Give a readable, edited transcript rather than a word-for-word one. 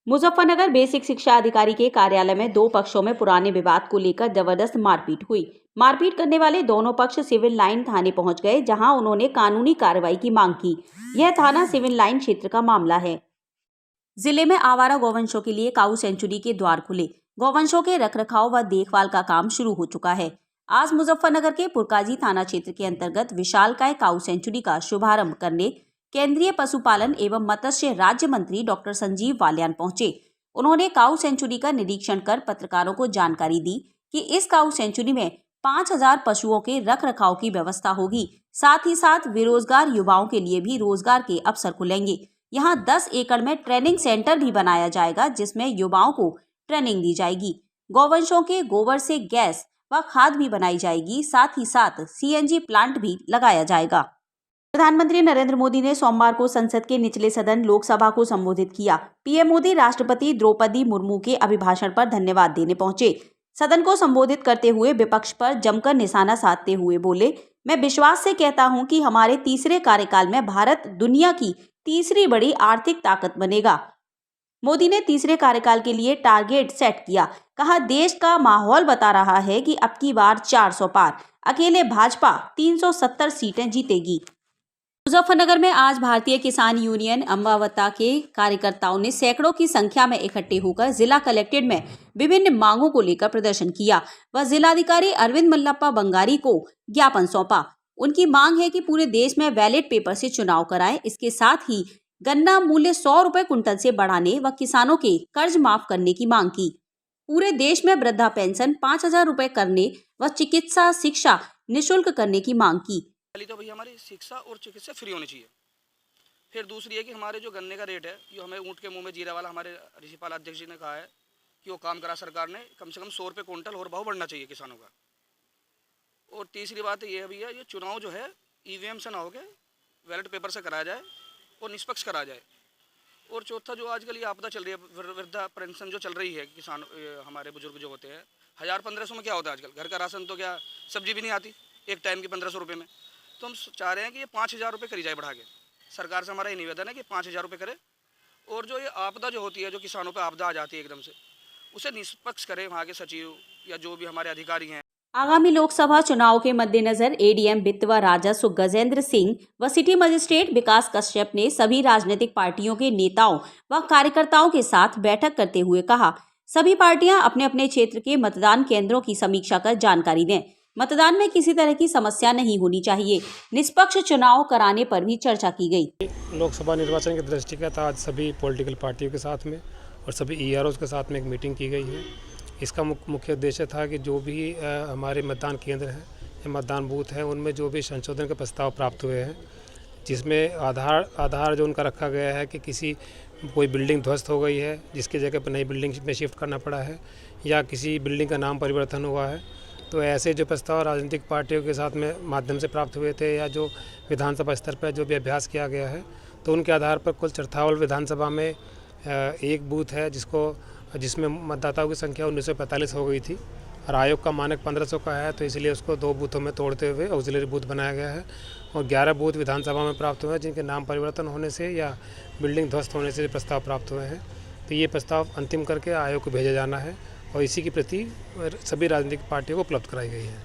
Muzaffarnagar basic शिक्षा अधिकारी के कार्यालय में दो पक्षों में पुराने विवाद को लेकर जबरदस्त मारपीट हुई। मारपीट करने वाले दोनों पक्ष सिविल लाइन थाने पहुंच गए, जहां उन्होंने कानूनी कार्रवाई की मांग की। यह थाना सिविल लाइन क्षेत्र का मामला है। जिले में आवारा गौवंशों के लिए काऊ सेंचुरी के द्वार खुले। गौवंशों के रखरखाव व देखभाल का काम शुरू हो चुका है। आज मुजफ्फरनगर के पुरकाजी थाना क्षेत्र के अंतर्गत विशालकाय काऊ सेंचुरी का शुभारंभ करने केंद्रीय पशुपालन एवं मत्स्य राज्य मंत्री डॉक्टर संजीव बालियान पहुंचे। उन्होंने काऊ सेंचुरी का निरीक्षण कर पत्रकारों को जानकारी दी कि इस काऊ सेंचुरी में 5000 पशुओं के रखरखाव की व्यवस्था होगी। साथ ही साथ बेरोजगार युवाओं के लिए भी रोजगार के अवसर खुलेंगे। यहाँ 10 एकड़ में ट्रेनिंग सेंटर भी बनाया जाएगा, जिसमें युवाओं को ट्रेनिंग दी जाएगी। गौवंशों के गोबर से गैस व खाद भी बनाई जाएगी। साथ ही साथ CNG प्लांट भी लगाया जाएगा। प्रधानमंत्री नरेंद्र मोदी ने सोमवार को संसद के निचले सदन लोकसभा को संबोधित किया। पीएम मोदी राष्ट्रपति द्रौपदी मुर्मू के अभिभाषण पर धन्यवाद देने पहुंचे। सदन को संबोधित करते हुए विपक्ष पर जमकर निशाना साधते हुए बोले, मैं विश्वास से कहता हूं कि हमारे तीसरे कार्यकाल में भारत दुनिया की तीसरी बड़ी आर्थिक ताकत बनेगा। मोदी ने तीसरे कार्यकाल के लिए टारगेट सेट किया। कहा, देश का माहौल बता रहा है कि अब की बार 400 पार। अकेले भाजपा 370 सीटें जीतेगी। मुजफ्फरनगर में आज भारतीय किसान यूनियन अम्बावता के कार्यकर्ताओं ने सैकड़ों की संख्या में इकट्ठे होकर जिला कलेक्ट्रेट में विभिन्न मांगों को लेकर प्रदर्शन किया व जिलाधिकारी अरविंद मल्लप्पा बंगारी को ज्ञापन सौंपा। उनकी मांग है कि पूरे देश में बैलेट पेपर से चुनाव कराएं। इसके साथ ही गन्ना मूल्य 100 रुपए कुंटल से बढ़ाने व किसानों के कर्ज माफ करने की मांग की। पूरे देश में वृद्धा पेंशन 5000 रुपए करने व चिकित्सा शिक्षा निःशुल्क करने की मांग की। पहली तो भैया हमारी शिक्षा और चिकित्सा फ्री होनी चाहिए। फिर दूसरी है कि हमारे जो गन्ने का रेट है, जो हमें ऊँट के मुंह में जीरा वाला हमारे ऋषिपाल अध्यक्ष जी ने कहा है कि वो काम करा सरकार ने, कम से कम 100 रुपये कुंटल और भाव बढ़ना चाहिए किसानों का। और तीसरी बात ये है भैया, ये चुनाव जो है EVM से ना होकर बैलेट पेपर से कराया जाए और निष्पक्ष कराया जाए। और चौथा, जो आजकल ये आपदा चल रही है, वृद्धा पेंशन जो चल रही है, किसान हमारे बुजुर्ग जो होते हैं, 1000-1500 में क्या होता है आजकल? घर का राशन तो क्या सब्जी भी नहीं आती एक टाइम की 1500 रुपये में। तो हम चाह रहे हैं कि ये 5000 रुपये करी जाए बढ़ा के। सरकार से हमारा ये निवेदन है कि 5000 रुपये करे। और जो ये आपदा जो होती है, जो किसानों पर आपदा आ जाती है एकदम से, उसे निष्पक्ष करें वहाँ के सचिव या जो भी हमारे अधिकारी हैं। आगामी लोकसभा चुनाव के मद्देनजर ADM वित्त व राजस्व गजेंद्र सिंह व सिटी मजिस्ट्रेट विकास कश्यप ने सभी राजनीतिक पार्टियों के नेताओं व कार्यकर्ताओं के साथ बैठक करते हुए कहा, सभी पार्टियां अपने अपने क्षेत्र के मतदान केंद्रों की समीक्षा कर जानकारी दें। मतदान में किसी तरह की समस्या नहीं होनी चाहिए। निष्पक्ष चुनाव कराने पर भी चर्चा की गई। लोकसभा निर्वाचन के दृष्टिगत आज सभी पॉलिटिकल पार्टियों के साथ में और सभी EROs के साथ में एक मीटिंग की गई है। इसका मुख्य उद्देश्य था कि जो भी हमारे मतदान केंद्र हैं या मतदान बूथ हैं, उनमें जो भी संशोधन के प्रस्ताव प्राप्त हुए हैं, जिसमें आधार जो उनका रखा गया है कि कोई बिल्डिंग ध्वस्त हो गई है, जिसकी जगह पर नई बिल्डिंग में शिफ्ट करना पड़ा है, या किसी बिल्डिंग का नाम परिवर्तन हुआ है, तो ऐसे जो प्रस्ताव राजनीतिक पार्टियों के साथ में माध्यम से प्राप्त हुए थे या जो विधानसभा स्तर पर जो भी अभ्यास किया गया है, तो उनके आधार पर कुल चरथावल विधानसभा में एक बूथ है जिसमें मतदाताओं की संख्या 1945 हो गई थी और आयोग का मानक 1500 का है, तो इसलिए उसको 2 बूथों में तोड़ते हुए ऑक्सिलरी बूथ बनाया गया है। और 11 बूथ विधानसभा में प्राप्त हुए हैं जिनके नाम परिवर्तन होने से या बिल्डिंग ध्वस्त होने से प्रस्ताव प्राप्त हुए हैं। तो ये प्रस्ताव अंतिम करके आयोग को भेजा जाना है और इसी की प्रति सभी राजनीतिक पार्टियों को उपलब्ध कराई गई है।